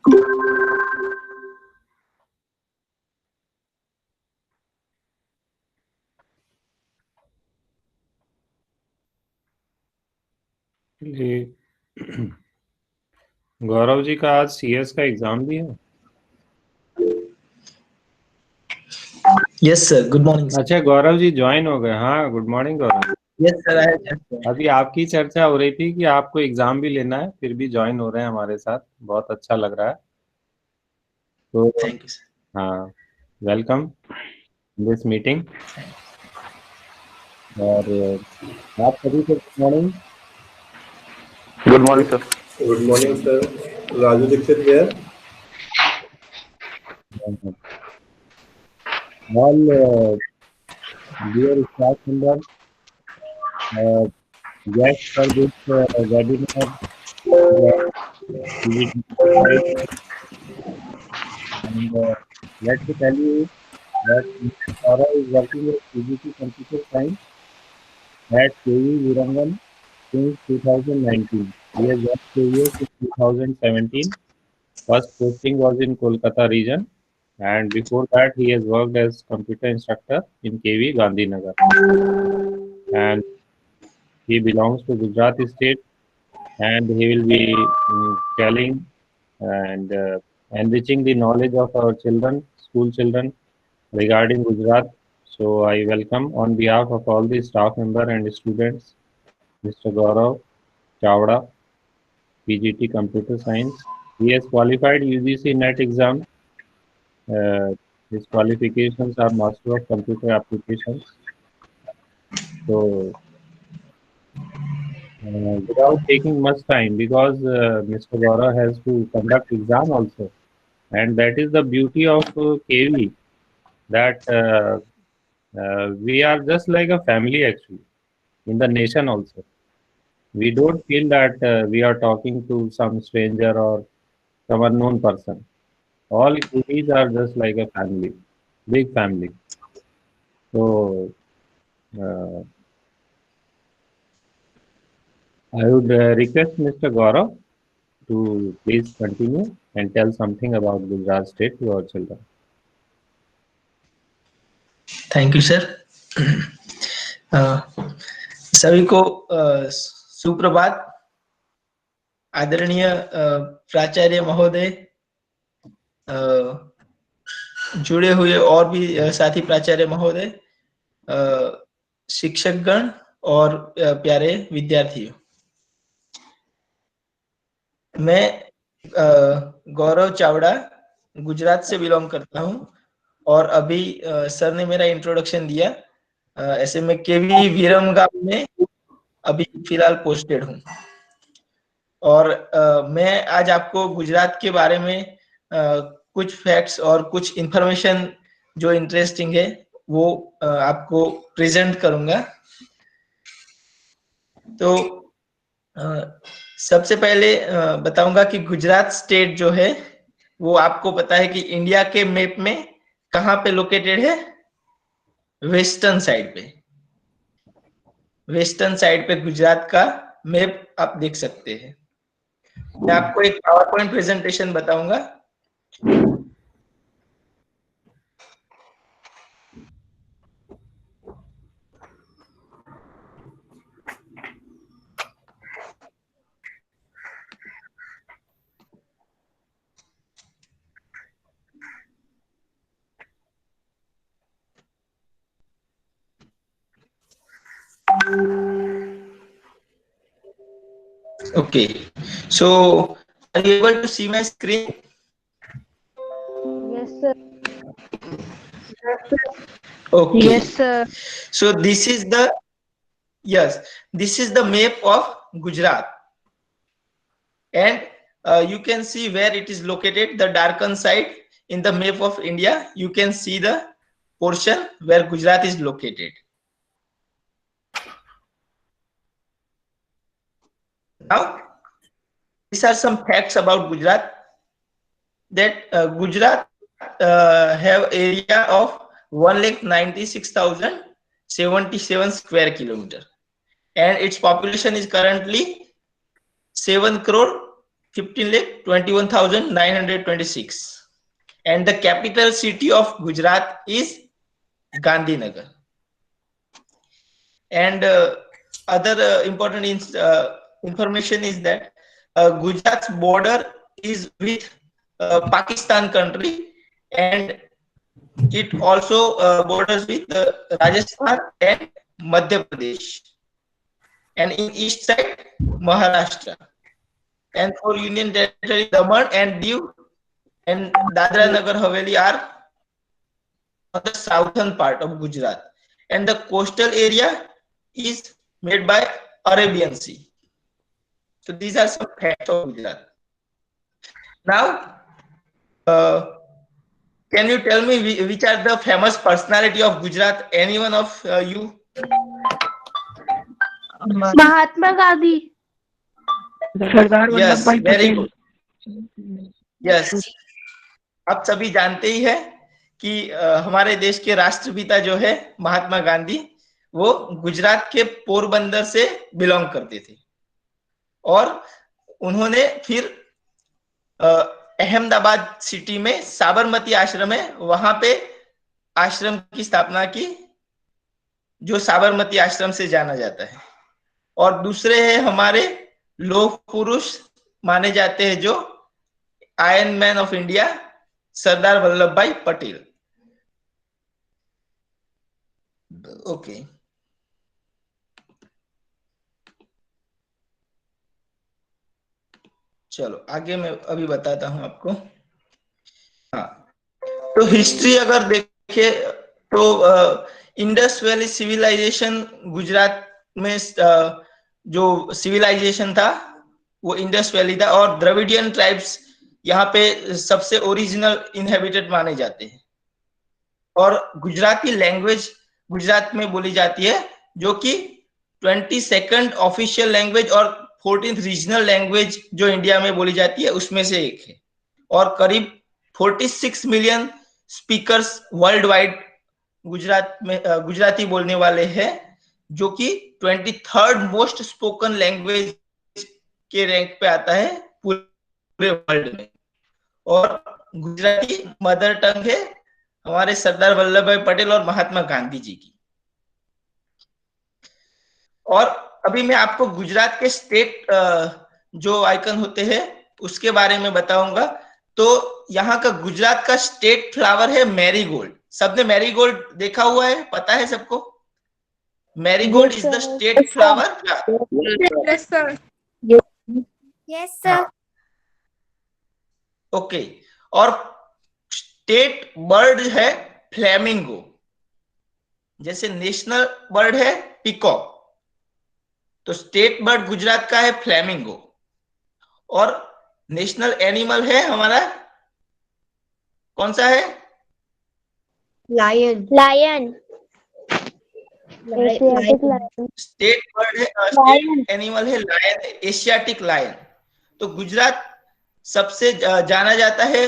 गौरव जी का आज सीएस का एग्जाम भी है। Yes sir, good morning. अच्छा, गौरव जी ज्वाइन हो गए। हाँ, good morning Gaurav. Yes sir, I have. अभी आपकी चर्चा हो रही थी कि आपको एग्जाम भी लेना है, फिर भी ज्वाइन हो रहे हैं हमारे साथ, बहुत अच्छा लग रहा है। तो थैंक यू सर। हाँ, वेलकम दिस मीटिंग। और आप सभी को good morning. Good morning, sir. Good morning, sir. Raju Dixit here. All dear staff members, guests for this webinar, and let me tell you that Mr. Saurabh is working with CGT Computer Science at KU Virangal since 2019. He has worked KU since 2017. First posting was in Kolkata region, and before that he has worked as computer instructor in KV Gandhinagar. And he belongs to Gujarat state, and he will be telling and enriching the knowledge of our children, school children, regarding Gujarat. So I welcome on behalf of all the staff member and students, Mr. Gaurav Chavda, PGT Computer Science. He has qualified UGC NET exam. His qualifications are Master of Computer Applications. So without taking much time, because Mr. Gaurav has to conduct exam also, and that is the beauty of KV, that we are just like a family actually in the nation also. We don't feel that we are talking to some stranger or some unknown person. All KVs are just like a family, big family. So uh, I would request Mr. Gaurav to please continue and tell something about Gujarat state to our children. Thank you sir. सभी को सुप्रभात। आदरणीय प्राचार्य महोदय, जुड़े हुए और भी साथी प्राचार्य महोदय, शिक्षकगण और प्यारे विद्यार्थियों, मैं गौरव चावड़ा गुजरात से बिलोंग करता हूं और अभी सर ने मेरा इंट्रोडक्शन दिया। ऐसे में केवी विरमगाम में अभी फिलहाल पोस्टेड हूं और मैं आज आपको गुजरात के बारे में कुछ फैक्ट्स और कुछ इंफॉर्मेशन जो इंटरेस्टिंग है वो आपको प्रेजेंट करूंगा। तो सबसे पहले बताऊंगा कि गुजरात स्टेट जो है वो आपको पता है कि इंडिया के मैप में कहां पे लोकेटेड है? वेस्टर्न साइड पे। वेस्टर्न साइड पे गुजरात का मैप आप देख सकते हैं। मैं आपको एक पावर पॉइंट प्रेजेंटेशन बताऊंगा। Okay, so are you able to see my screen? Yes, sir. Okay. Yes, sir. So this is the map of Gujarat, and you can see where it is located. The darkened side in the map of India, you can see the portion where Gujarat is located. Now, these are some facts about Gujarat. That Gujarat have area of 1,96,077 square kilometer, and its population is currently 7 crore 15,21,926. And the capital city of Gujarat is Gandhinagar. And other important information is that Gujarat's border is with Pakistan country, and it also borders with Rajasthan and Madhya Pradesh. And in east side, Maharashtra. And for Union Territory, Daman and Diu and Dadra Nagar Haveli are on the southern part of Gujarat. And the coastal area is made by Arabian Sea. So these are some facts of Gujarat. Now, can you tell me which are the famous personality of Gujarat? Anyone of you? Mahatma Gandhi, Sardar Yes, Vallabh भाई very Patel. good. Yes. आप सभी जानते ही है कि हमारे देश के राष्ट्रपिता जो है महात्मा गांधी, वो गुजरात के पोरबंदर से बिलोंग करते थे और उन्होंने फिर अहमदाबाद सिटी में साबरमती आश्रम है, वहां पे आश्रम की स्थापना की, जो साबरमती आश्रम से जाना जाता है। और दूसरे है हमारे लौह पुरुष माने जाते हैं जो iron man of India, Sardar Vallabh भाई पटेल। ओके, चलो आगे मैं अभी बताता हूं आपको। हाँ, तो हिस्ट्री अगर देखे तो इंडस वैली सिविलाइजेशन गुजरात में जो सिविलाइजेशन था वो इंडस वैली था, और द्रविडियन ट्राइब्स यहाँ पे सबसे ओरिजिनल इनहेबिटेड माने जाते हैं। और गुजराती लैंग्वेज गुजरात में बोली जाती है, जो कि 22nd ऑफिशियल लैंग्वेज और 14th रीजनल लैंग्वेज जो इंडिया में बोली जाती है उसमें से एक है। और करीब 46 million speakers world wide Gujarat में गुजराती बोलने वाले हैं, जो कि 23rd मोस्ट स्पोकन लैंग्वेज के रैंक पे आता है पूरे वर्ल्ड में। और गुजराती मदर टंग है हमारे सरदार वल्लभ भाई पटेल और महात्मा गांधी जी की। और अभी मैं आपको गुजरात के स्टेट जो आइकन होते हैं उसके बारे में बताऊंगा। तो यहाँ का गुजरात का स्टेट फ्लावर है मैरीगोल्ड। सबने मैरीगोल्ड देखा हुआ है, पता है सबको? Marigold is the state flower. Yes sir, yes sir. Okay, और स्टेट बर्ड है फ्लेमिंगो। जैसे नेशनल बर्ड है पीकॉक, तो स्टेट बर्ड गुजरात का है फ्लेमिंगो। और नेशनल एनिमल है हमारा कौन सा है? लायन, लायन, स्टेट बर्ड है, स्टेट एनिमल है लायन, एशियाटिक लायन। तो गुजरात सबसे जाना जाता है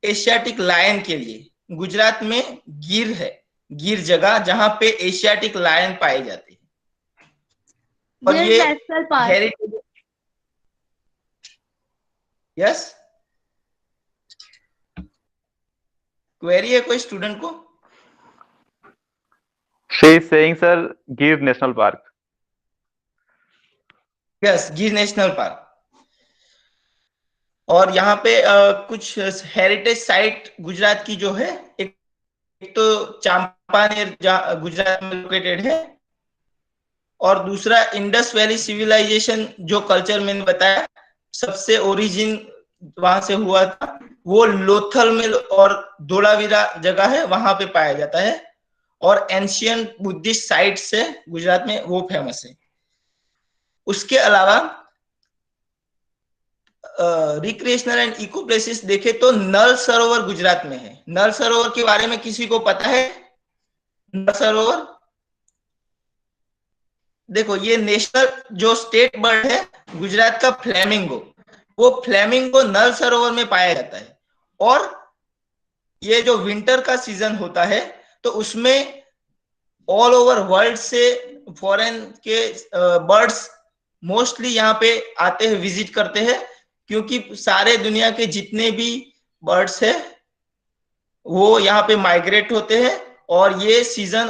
एशियाटिक लायन के लिए। गुजरात में गिर है, गिर जगह जहां पे एशियाटिक लायन पाए जाते हैं। और ये हेरिटेज। यस, क्वेरी है कोई स्टूडेंट को? She is saying, sir, Gir National Park. Yes, गिर नेशनल पार्क। और यहाँ पे कुछ हेरिटेज साइट गुजरात की जो है, एक तो चांपानेर गुजरात में लोकेटेड है, और दूसरा इंडस वैली सिविलाइजेशन जो कल्चर मैंने बताया सबसे ओरिजिन वहां से हुआ था, वो लोथल में और धोलावीरा जगह है वहां पे पाया जाता है। और एंशियंट बुद्धिस्ट साइट से गुजरात में वो फेमस है। उसके अलावा रिक्रिएशनल एंड इको प्लेसेस देखे तो नल सरोवर गुजरात में है। नल सरोवर के बारे में किसी को पता है? नल सरोवर देखो, ये नेशनल जो स्टेट बर्ड है गुजरात का फ्लेमिंगो, वो फ्लेमिंगो नल सरोवर में पाया जाता है। और ये जो विंटर का सीजन होता है तो उसमें ऑल ओवर वर्ल्ड से फॉरेन के बर्ड्स मोस्टली यहाँ पे आते हैं, विजिट करते हैं, क्योंकि सारे दुनिया के जितने भी बर्ड्स है वो यहाँ पे माइग्रेट होते हैं, और ये सीजन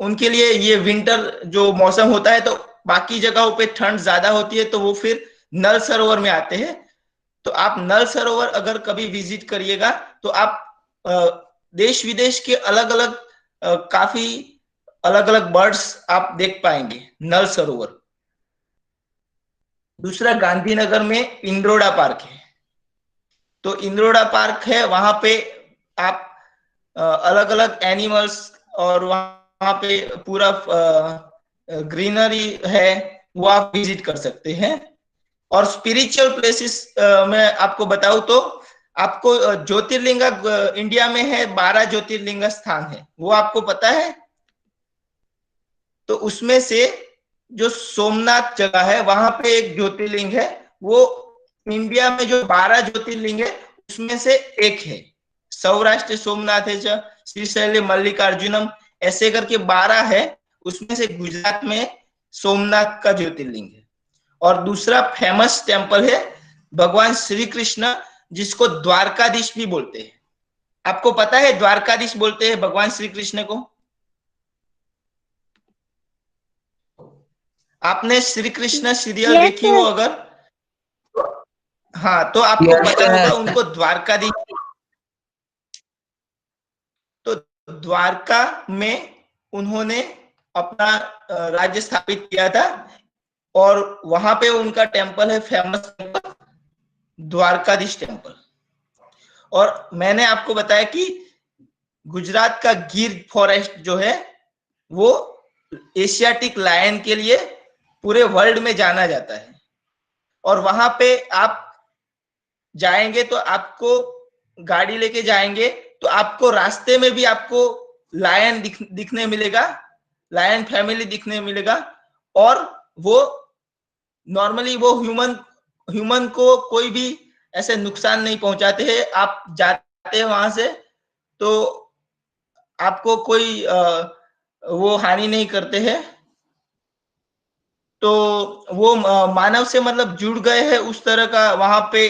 उनके लिए ये विंटर जो मौसम होता है, तो बाकी जगहों पे ठंड ज्यादा होती है, तो वो फिर नल सरोवर में आते हैं। तो आप नल सरोवर अगर कभी विजिट करिएगा तो आप देश विदेश के अलग अलग काफी अलग अलग बर्ड्स आप देख पाएंगे नल सरोवर। दूसरा, गांधीनगर में इंद्रोडा पार्क है। तो इंद्रोडा पार्क है, वहां पे आप अलग अलग एनिमल्स और वहां पे पूरा ग्रीनरी है वो आप विजिट कर सकते हैं। और स्पिरिचुअल प्लेसेस मैं आपको बताऊं तो आपको ज्योतिर्लिंग इंडिया में है 12 ज्योतिर्लिंग स्थान है, वो आपको पता है? तो उसमें से जो सोमनाथ जगह है वहां पे एक ज्योतिर्लिंग है, वो इंडिया में जो 12 ज्योतिर्लिंग है उसमें से एक है। सौराष्ट्र सोमनाथ है, श्रीशैल मल्लिकार्जुनम, ऐसे करके 12 है, उसमें से गुजरात में सोमनाथ का ज्योतिर्लिंग है। और दूसरा फेमस टेम्पल है भगवान श्री कृष्ण, जिसको द्वारकाधीश भी बोलते हैं। आपको पता है द्वारकाधीश बोलते हैं भगवान श्री कृष्ण को? आपने श्री कृष्ण सीरियल Yes, देखी हो sir. अगर, हाँ, तो आपको पता होगा उनको द्वारकाधीश। तो द्वारका में उन्होंने अपना राज्य स्थापित किया था, और वहां पे उनका टेम्पल है, फेमस टेम्पल द्वारकाधीश टेम्पल। और मैंने आपको बताया कि गुजरात का गिर फॉरेस्ट जो है वो एशियाटिक लायन के लिए पूरे वर्ल्ड में जाना जाता है। और वहां पे आप जाएंगे तो आपको गाड़ी लेके जाएंगे तो आपको रास्ते में भी आपको लायन दिखने मिलेगा, लायन फैमिली दिखने मिलेगा। और वो नॉर्मली वो ह्यूमन को कोई भी ऐसे नुकसान नहीं पहुंचाते हैं। आप जाते हैं वहां से तो आपको कोई वो हानि नहीं करते हैं। तो वो मानव से मतलब जुड़ गए हैं उस तरह का। वहां पे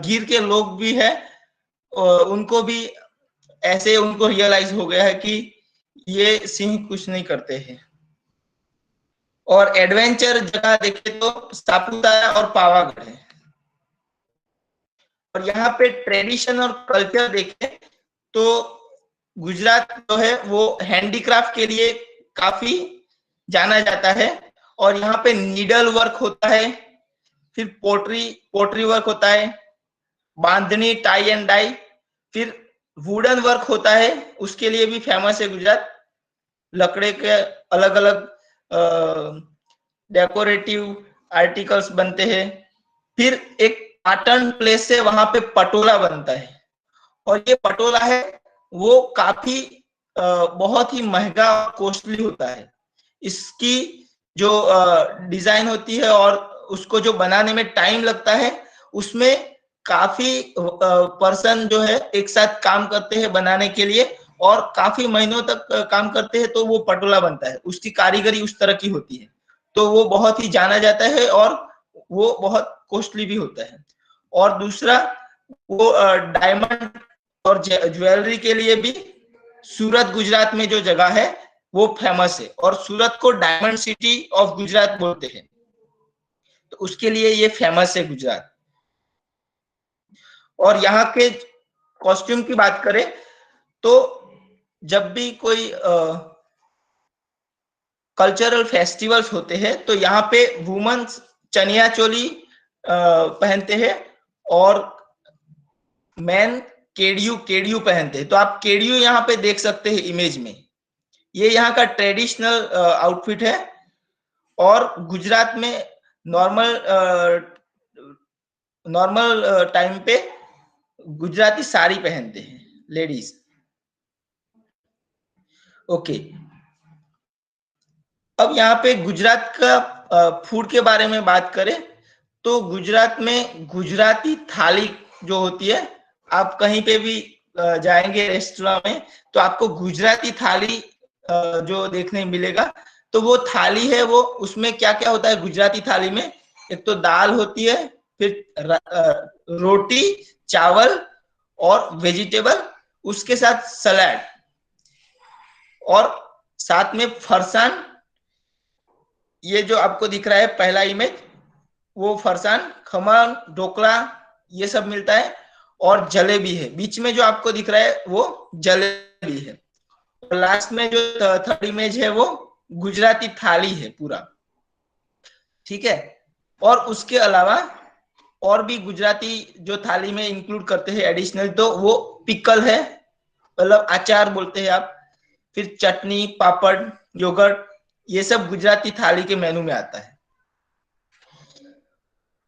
गिर के लोग भी है, उनको भी ऐसे उनको रियलाइज हो गया है कि ये सिंह कुछ नहीं करते हैं। और एडवेंचर जगह देखे तो सापुतारा और पावागढ़ है। और यहाँ पे ट्रेडिशन और कल्चर देखे तो गुजरात जो है वो हैंडीक्राफ्ट के लिए काफी जाना जाता है। और यहाँ पे नीडल वर्क होता है, फिर पोट्री वर्क होता है, बांधनी टाई एंड डाई, फिर वुडन वर्क होता है, उसके लिए भी फेमस है गुजरात। लकड़े के अलग अलग डेकोरेटिव आर्टिकल्स बनते हैं। फिर एक पाटन प्लेस है, वहां पे पटोला बनता है। और ये पटोला है वो काफी बहुत ही महंगा और कॉस्टली होता है। इसकी जो डिजाइन होती है और उसको जो बनाने में टाइम लगता है, उसमें काफी पर्सन जो है एक साथ काम करते हैं बनाने के लिए, और काफी महीनों तक काम करते हैं तो वो पटोला बनता है। उसकी कारीगरी उस तरह की होती है, तो वो बहुत ही जाना जाता है और वो बहुत कॉस्टली भी होता है। और दूसरा, वो डायमंड और ज्वेलरी के लिए भी सूरत गुजरात में जो जगह है वो फेमस है, और सूरत को डायमंड सिटी ऑफ गुजरात बोलते हैं, तो उसके लिए ये फेमस है गुजरात। और यहाँ के कॉस्ट्यूम की बात करें तो जब भी कोई कल्चरल फेस्टिवल्स होते हैं तो यहाँ पे वुमेन्स चनिया चोली पहनते हैं, और मैन केडियू पहनते हैं। तो आप केडियू यहाँ पे देख सकते हैं इमेज में, ये यहाँ का ट्रेडिशनल आउटफिट है। और गुजरात में नॉर्मल टाइम पे गुजराती साड़ी पहनते हैं लेडीज। ओके, अब यहाँ पे गुजरात का फूड के बारे में बात करें तो गुजरात में गुजराती थाली जो होती है, आप कहीं पे भी जाएंगे रेस्टोरेंट में तो आपको गुजराती थाली जो देखने मिलेगा। तो वो थाली है, वो उसमें क्या क्या होता है गुजराती थाली में, एक तो दाल होती है, फिर रोटी, चावल और वेजिटेबल, उसके साथ सलाद, और साथ में फरसान। ये जो आपको दिख रहा है पहला इमेज, वो फरसान, खमन, ढोकला, ये सब मिलता है, और जलेबी है। बीच में जो आपको दिख रहा है वो जलेबी है। और लास्ट में जो थर्ड इमेज है वो गुजराती थाली है पूरा, ठीक है। और उसके अलावा और भी गुजराती जो थाली में इंक्लूड करते हैं एडिशनल, तो वो पिकल है, मतलब अचार बोलते हैं आप, फिर चटनी, पापड़, योगर्ट, ये सब गुजराती थाली के मेनू में आता है,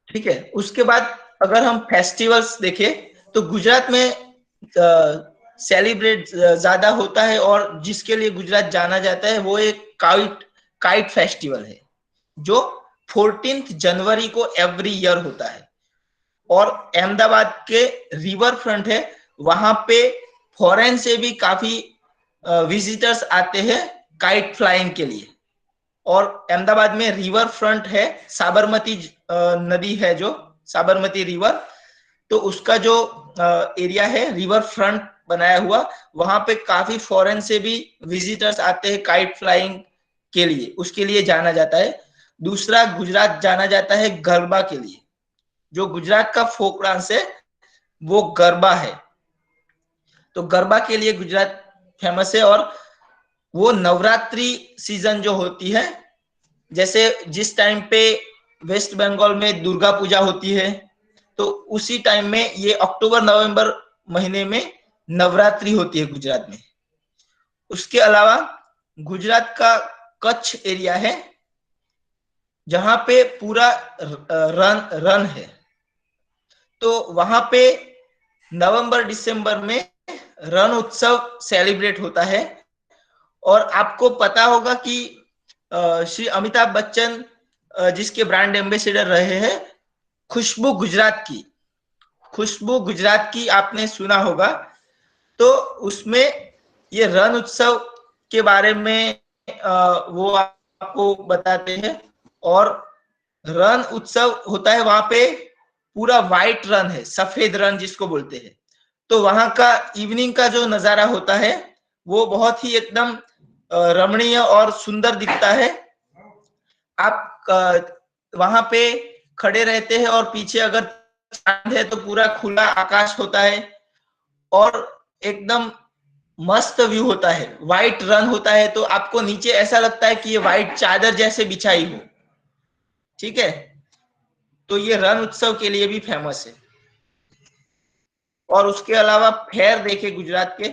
ठीक है। उसके बाद अगर हम फेस्टिवल्स देखें तो गुजरात में सेलिब्रेट ज्यादा होता है, और जिसके लिए गुजरात जाना जाता है वो एक काइट फेस्टिवल है, जो 14 जनवरी को एवरी ईयर होता है। और अहमदाबाद के रिवर फ्रंट है, वहां पे फॉरेन से भी काफी विजिटर्स आते हैं काइट फ्लाइंग के लिए। और अहमदाबाद में रिवर फ्रंट है, साबरमती नदी है जो साबरमती रिवर, तो उसका जो एरिया है रिवर फ्रंट बनाया हुआ, वहां पे काफी फॉरेन से भी विजिटर्स आते हैं काइट फ्लाइंग के लिए, उसके लिए जाना जाता है। दूसरा, गुजरात जाना जाता है गरबा के लिए। जो गुजरात का फोक डांस है वो गरबा है, तो गरबा के लिए गुजरात फेमस है। और वो नवरात्रि सीजन जो होती है, जैसे जिस टाइम पे वेस्ट बंगाल में दुर्गा पूजा होती है, तो उसी टाइम में ये अक्टूबर नवंबर महीने में नवरात्रि होती है गुजरात में। उसके अलावा गुजरात का कच्छ एरिया है, जहां पे पूरा रन है, तो वहां पे नवंबर दिसंबर में रण उत्सव सेलिब्रेट होता है। और आपको पता होगा कि श्री अमिताभ बच्चन जिसके ब्रांड एम्बेसडर रहे हैं, खुशबू गुजरात की आपने सुना होगा, तो उसमें ये रण उत्सव के बारे में वो आपको बताते हैं। और रण उत्सव होता है, वहां पे पूरा व्हाइट रन है, सफेद रन जिसको बोलते हैं, तो वहां का इवनिंग का जो नजारा होता है वो बहुत ही एकदम रमणीय और सुंदर दिखता है। आप वहां पे खड़े रहते हैं और पीछे अगर चांद है तो पूरा खुला आकाश होता है, और एकदम मस्त व्यू होता है। व्हाइट रन होता है, तो आपको नीचे ऐसा लगता है कि ये व्हाइट चादर जैसे बिछाई हो, ठीक है। तो ये रण उत्सव के लिए भी फेमस है। और उसके अलावा फेयर देखे गुजरात के,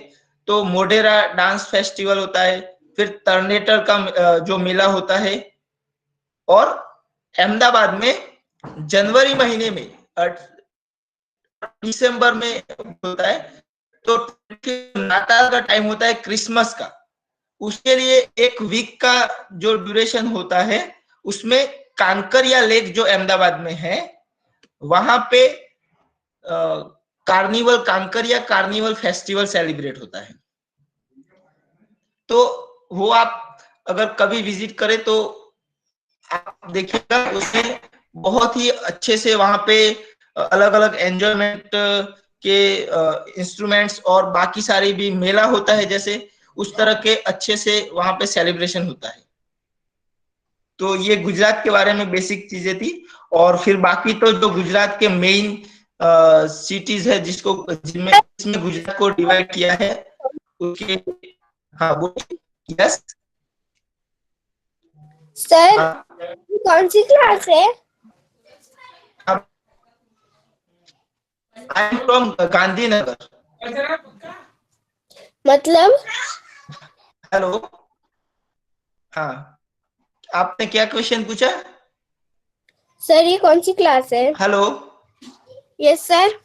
तो मोढेरा डांस फेस्टिवल होता है, फिर टर्नेटर का जो मेला होता है। और अहमदाबाद में जनवरी महीने में दिसंबर में होता है, तो नाताल का टाइम होता है, क्रिसमस का, उसके लिए एक वीक का जो ड्यूरेशन होता है, उसमें कांकरिया लेक जो अहमदाबाद में है, वहां पे कांकरिया कार्निवल फेस्टिवल सेलिब्रेट होता है। तो वो आप अगर कभी विजिट करें तो आप देखिएगा, उसमें बहुत ही अच्छे से वहां पे अलग अलग एंजॉयमेंट के इंस्ट्रूमेंट्स और बाकी सारी भी मेला होता है, जैसे उस तरह के अच्छे से वहां पे सेलिब्रेशन होता है। तो ये गुजरात के बारे में बेसिक चीजें थी। और फिर बाकी तो जो गुजरात के मेन सिटीज है जिसमें गुजरात को डिवाइड किया है, उसके हाँ वो यस सर, कौन सी क्लास है? I am from Gandhinagar. मतलब? हेलो, हाँ, आपने क्या क्वेश्चन पूछा? सर, ये कौन सी क्लास है? Hello, yes sir.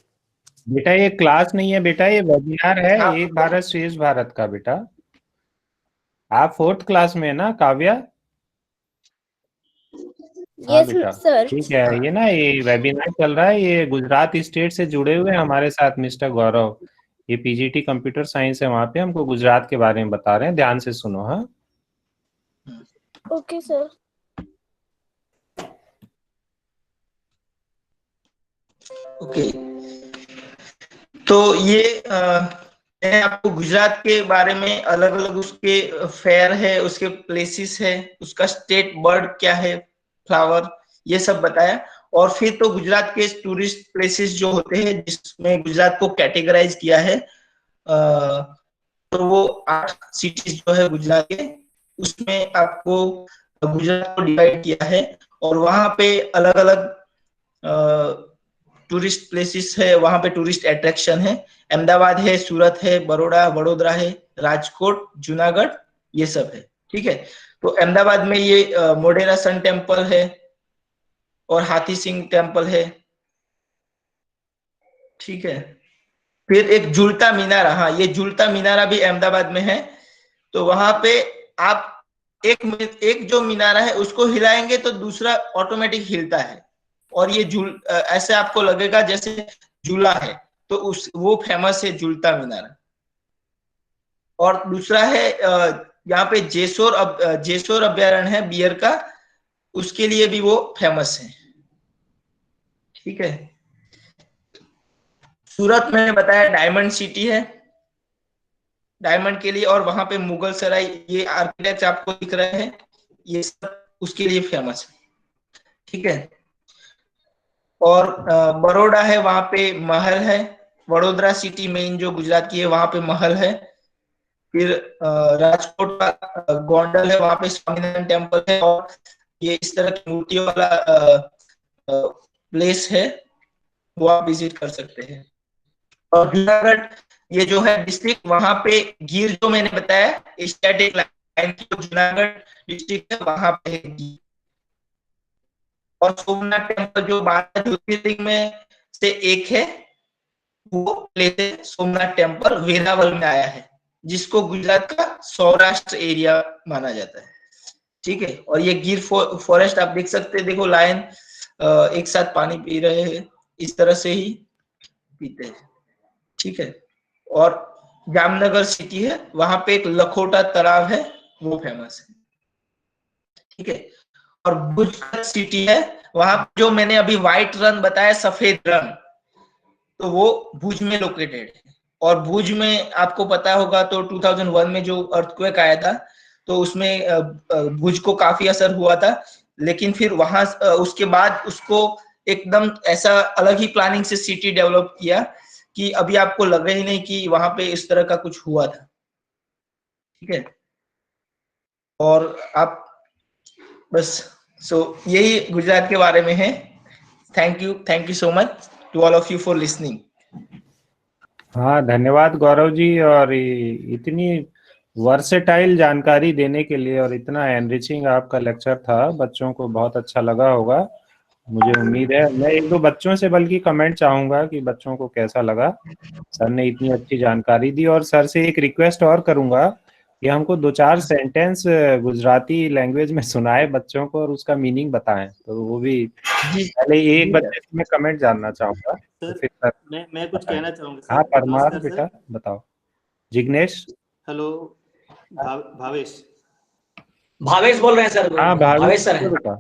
बेटा ये क्लास नहीं है बेटा, ये वेबिनार है हाँ। एक भारत श्रेष्ठ भारत का। बेटा आप 4th क्लास में है ना काव्या? हाँ यस बेटा, सर। ठीक है। ये ना ये वेबिनार चल रहा है, ये गुजरात स्टेट से जुड़े हुए हैं हमारे साथ मिस्टर गौरव, ये पीजीटी कंप्यूटर साइंस है, वहाँ पे हमको गुजरात के बारे में बता रहे हैं, ध्यान से सुनो। हाँ ओके सर। ओके, तो ये मैंने आपको गुजरात के बारे में अलग अलग उसके फेयर है, उसके प्लेसेस है, उसका स्टेट बर्ड क्या है, फ्लावर, ये सब बताया। और फिर तो गुजरात के टूरिस्ट प्लेसेस जो होते हैं जिसमें गुजरात को कैटेगराइज किया है, तो वो 8 सिटीज जो है गुजरात के, उसमें आपको गुजरात को डिवाइड किया है। और वहां पे अलग अलग टूरिस्ट प्लेसेस है, वहां पे टूरिस्ट अट्रैक्शन है। अहमदाबाद है, सूरत है, बड़ौदा, वडोदरा है, राजकोट, जूनागढ़, ये सब है। ठीक है, तो अहमदाबाद में ये मोढेरा सन टेम्पल है और हाथी सिंह टेम्पल है। ठीक है, फिर एक झूलता मीनारा, हाँ ये झूलता मीनारा भी अहमदाबाद में है। तो वहां पे आप एक जो मीनारा है उसको हिलाएंगे तो दूसरा ऑटोमेटिक हिलता है, और ये ऐसे आपको लगेगा जैसे झूला है। तो वो फेमस है झूलता मीनारा। और दूसरा है यहाँ पे जेसोर अभ्यारण्य है बियर का, उसके लिए भी वो फेमस है। ठीक है, सूरत मैंने बताया डायमंड सिटी है, डायमंड के लिए। और वहां पे मुगल सराय, ये आर्किटेक्ट आपको दिख रहे हैं, ये सब उसके लिए फेमस है। ठीक है, और बड़ौदा है, वहां पे महल है। वडोदरा सिटी मेन जो गुजरात की है, वहां पे महल है। फिर राजकोट का गोंडल है, वहां पे स्वामीनारायण टेम्पल है, और ये इस तरह की मूर्तियों वाला प्लेस है, वो आप विजिट कर सकते हैं। और जूनागढ़ ये जो है डिस्ट्रिक्ट, वहां पे गिर जो मैंने बताया स्टैटिक लाइन की, जूनागढ़ डिस्ट्रिक्ट है, वहां पे है गिर। और सोमनाथ टेम्पल जो 12 ज्योतिर्लिंग में से एक है, वो प्लेस है सोमनाथ टेम्पल, वेरावल में आया है, जिसको गुजरात का सौराष्ट्र एरिया माना जाता है। ठीक है, और ये गिर फॉरेस्ट आप देख सकते हैं, देखो लायन एक साथ पानी पी रहे हैं, इस तरह से ही पीते हैं। ठीक है, और जामनगर सिटी है, वहां पे एक लखोटा तालाब है, वो फेमस है। ठीक है, और भुज सिटी है, वहां जो मैंने अभी व्हाइट रन बताया, सफेद रन, तो वो भुज में लोकेटेड है। और भुज में आपको पता होगा तो 2001 में जो अर्थक्वेक आया था, तो उसमें भुज को काफी असर हुआ था। लेकिन फिर वहां उसके बाद उसको एकदम ऐसा अलग ही प्लानिंग से सिटी डेवलप किया कि अभी आपको लगे ही नहीं कि वहां पे इस तरह का कुछ हुआ था। ठीक है, और आप बस यही गुजरात के बारे में है। Thank you so much to all of you for listening. हाँ, धन्यवाद गौरव जी, और इतनी वर्सेटाइल जानकारी देने के लिए, और इतना एनरिचिंग आपका लेक्चर था, बच्चों को बहुत अच्छा लगा होगा, मुझे उम्मीद है। मैं एक दो बच्चों से बल्कि कमेंट चाहूंगा कि बच्चों को कैसा लगा, सर ने इतनी अच्छी जानकारी दी। और सर से एक रिक्वेस्ट और करूंगा कि हमको 2-4 सेंटेंस गुजराती लैंग्वेज में सुनाए बच्चों को, और उसका मीनिंग बताएं, तो वो भी। पहले एक बच्चे से मैं कमेंट जानना चाहूंगा, तो फिर सर मैं कुछ कहना चाहूंगा। हाँ, परमार बेटा बताओ। जिग्नेश, हेलो, भावेश बोल रहे हैं सर। हाँ भावेश सर है बेटा।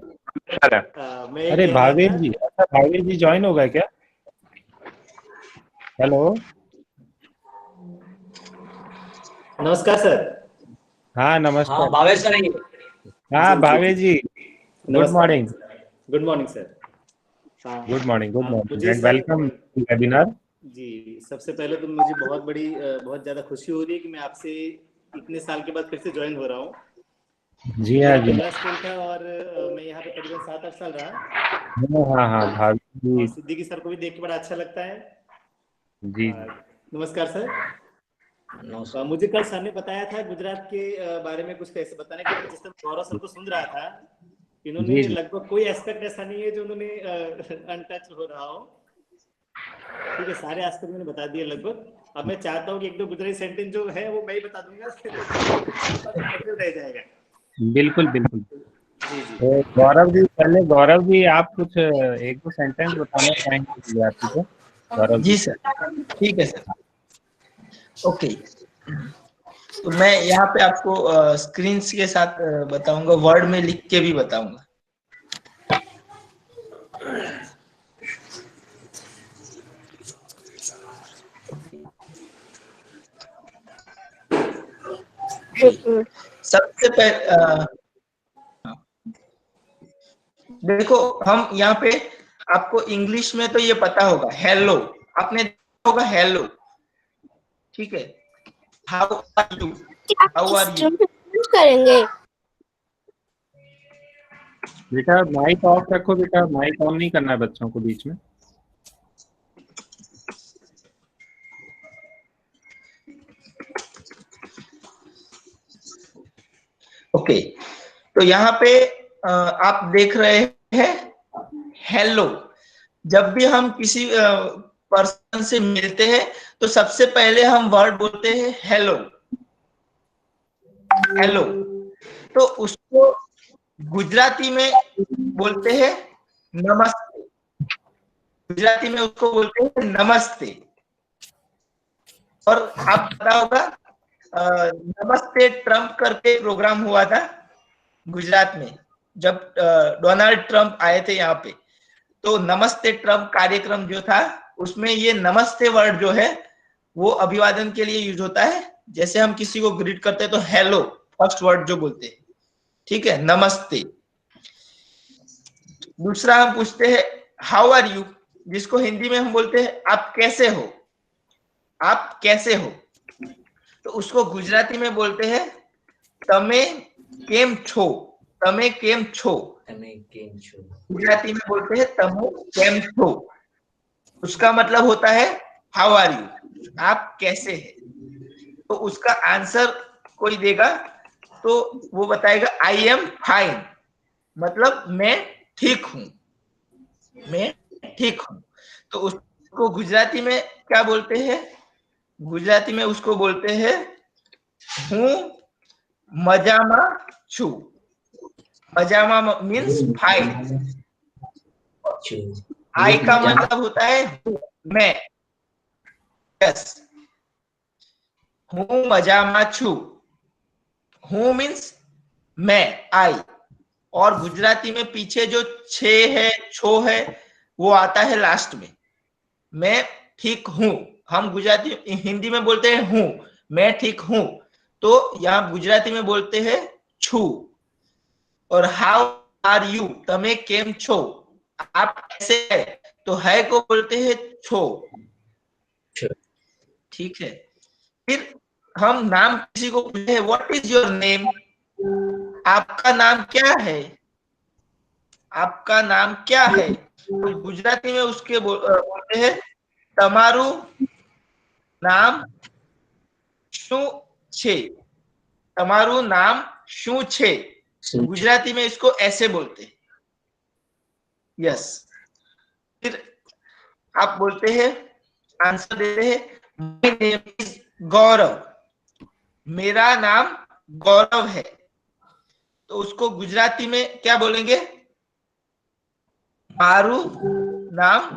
मैं अरे भावेश जी, अच्छा भावेश जी ज्वाइन हो गए क्या? हेलो, नमस्कार सर। हाँ नमस्कार। हाँ भावेश सर है। हाँ Bhavesh ji, good morning. Good morning sir. Good morning and welcome to webinar. जी, सबसे पहले तो मुझे बहुत ज्यादा खुशी हो रही है कि मैं आपसे इतने साल के बाद फिर से ज्वाइन हो रहा हूँ। जी हाँ जी, स्कूल था, और मैं यहाँ पे तकरीबन 7-8 साल रहा। हाँ भावेश जी, सिद्दीकी सर को भी देख के बड़ा अच्छा लगता है जी। नमस्कार सर। मुझे कल सर ने बताया था गुजरात के बारे में कुछ कैसे बताने के लिए। जिस तरह गौरव सर को सुन रहा था, इन्होंने लगभग कोई एस्पेक्ट ऐसा नहीं है जो उन्होंने अनटच हो रहा हो। ठीक है, सारे एस्पेक्ट मैंने बता दिए लगभग। अब मैं चाहता हूँ कि एक दो गुजराती सेंटेंस जो है वो मैं ही बता दूंगा, रह जाएगा। बिल्कुल बिल्कुल। तो गौरव जी आप कुछ एक दो सेंटेंस बताना चाहेंगे गुजराती को? गौरव जी सर, ठीक है सर। ओके, तो मैं यहाँ पे आपको स्क्रीन के साथ बताऊंगा, वर्ड में लिख के भी बताऊंगा। सबसे पहले देखो, हम यहाँ पे आपको इंग्लिश में तो ये पता होगा, हेलो, आपने देखा होगा हेलो, ठीक है। How are you, how are you करेंगे। बेटा माइक ऑफ रखो, बेटा माइक ऑन नहीं करना है बच्चों को बीच में। ओके, तो यहाँ पे आप देख रहे हैं हेलो। जब भी हम किसी पर्सन से मिलते हैं तो सबसे पहले हम वर्ड बोलते हैं हेलो, हेलो। तो उसको गुजराती में बोलते हैं नमस्ते, गुजराती में उसको बोलते हैं नमस्ते। और आप पता होगा नमस्ते ट्रम्प करके प्रोग्राम हुआ था गुजरात में, जब डोनाल्ड ट्रम्प आए थे यहाँ पे, तो नमस्ते ट्रम्प कार्यक्रम जो था उसमें ये नमस्ते वर्ड जो है वो अभिवादन के लिए यूज होता है। जैसे हम किसी को ग्रीट करते हैं तो हेलो फर्स्ट वर्ड जो बोलते हैं, ठीक है, नमस्ते। दूसरा हम पूछते हैं हाउ आर यू, जिसको हिंदी में हम बोलते हैं आप कैसे हो, आप कैसे हो। तो उसको गुजराती में बोलते हैं तमे केम छो, तमे केम छो, गुजराती में बोलते हैं तमे केम छो। उसका मतलब होता है हाउ आर यू, आप कैसे हैं। तो उसका आंसर कोई देगा तो वो बताएगा आई एम फाइन, मतलब मैं ठीक हूं, मैं ठीक हूं। तो उसको गुजराती में क्या बोलते हैं, गुजराती में उसको बोलते हैं हूँ मजामा छू, मजामा मीन्स फाइन, आई का मतलब होता है मैं, यस, हूँ मजामा छू, हूँ मीन्स मैं, आई, और गुजराती में पीछे जो छे है, छो है, वो आता है लास्ट में। मैं ठीक हूं, हम गुजराती हिंदी में बोलते हैं हूं, मैं ठीक हूं, तो यहाँ गुजराती में बोलते हैं छू। और हाउ आर यू, तमे केम छो, आप कैसे है, तो है को बोलते हैं छो, ठीक है। फिर हम नाम किसी को पूछते हैं व्हाट इज योर नेम, आपका नाम क्या है, आपका नाम क्या है, तो गुजराती में उसके बोलते हैं तमारू नाम शू छे, तमारू नाम शू छे, गुजराती में इसको ऐसे बोलते हैं, यस। फिर आप बोलते हैं, आंसर देते हैं माय नेम इज गौरव, मेरा नाम गौरव है। तो उसको गुजराती में क्या बोलेंगे, मारू नाम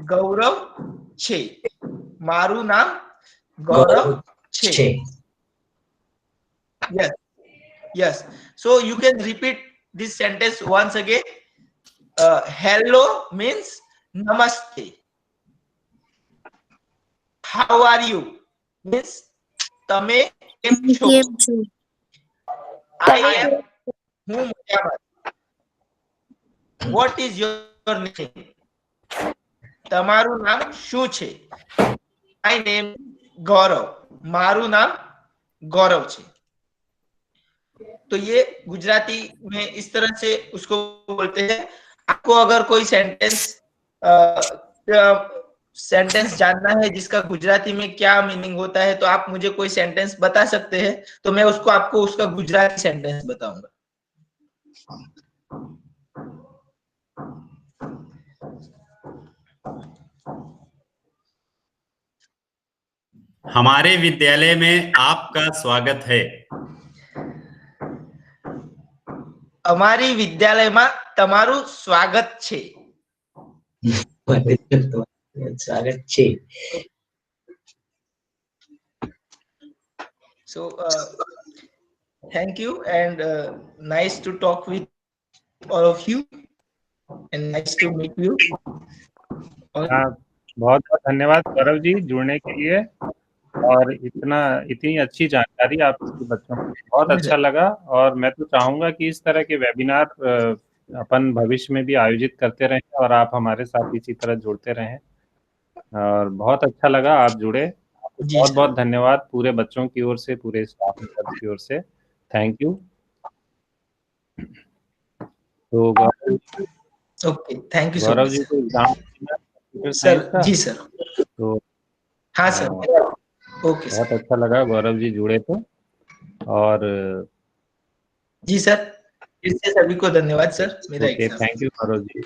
गौरव छे, मारू नाम गौरव छे, yes, yes. So you can repeat this sentence once again. Hello means namaste, how are you means tame કેમ છો, I am હું મજામાં, what is your name, તમારું નામ શું છે, my name गौरव, મારું નામ गौरव છે। तो ये गुजराती में इस तरह से उसको बोलते हैं। आपको अगर कोई सेंटेंस जानना है जिसका गुजराती में क्या मीनिंग होता है तो आप मुझे कोई सेंटेंस बता सकते हैं, तो मैं उसको आपको उसका गुजराती सेंटेंस बताऊंगा। हमारे विद्यालय में आपका स्वागत है। અમારી વિદ્યાલયમાં તમારું સ્વાગત છે, स्वागत છે। So thank you and nice to talk with all of you and nice to meet you. बहुत बहुत धन्यवाद गौरव जी जुड़ने के लिए। और इतनी अच्छी जानकारी आपके बच्चों को बहुत अच्छा लगा। और मैं तो चाहूंगा कि इस तरह के वेबिनार अपन भविष्य में भी आयोजित करते रहें और आप हमारे साथ इसी तरह जुड़ते रहें। और बहुत अच्छा लगा आप जुड़े। जी बहुत सर। बहुत धन्यवाद पूरे बच्चों की ओर से, पूरे स्टाफ मेंबर्स की ओर से। Thank you. तो okay, thank you so Gaurav much ji sir. को एग्जाम सर जी सर। तो हाँ सर। ओके बहुत सर। अच्छा लगा गौरव जी जुड़े थे। और जी सर, फिर से सभी को धन्यवाद सर, मेरा okay, exam. Thank you Gaurav ji.